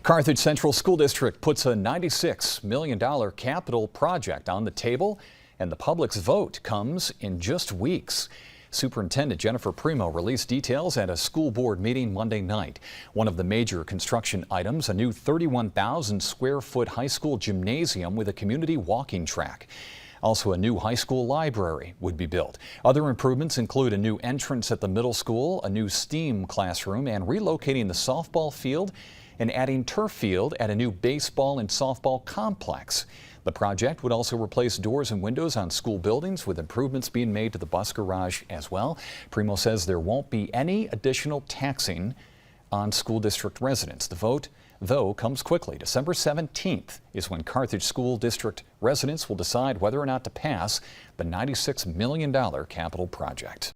Carthage Central School District puts a $96 million capital project on the table, and the public's vote comes in just weeks. Superintendent Jennifer Primo released details at a school board meeting Monday night. One of the major construction items, a new 31,000 square foot high school gymnasium with a community walking track. Also, a new high school library would be built. Other improvements include a new entrance at the middle school, a new STEAM classroom, and relocating the softball field and adding turf field at a new baseball and softball complex. The project would also replace doors and windows on school buildings, with improvements being made to the bus garage as well. Primo says there won't be any additional taxing on school district residents. The vote, though, comes quickly. December 17th is when Carthage School District residents will decide whether or not to pass the $96 million capital project.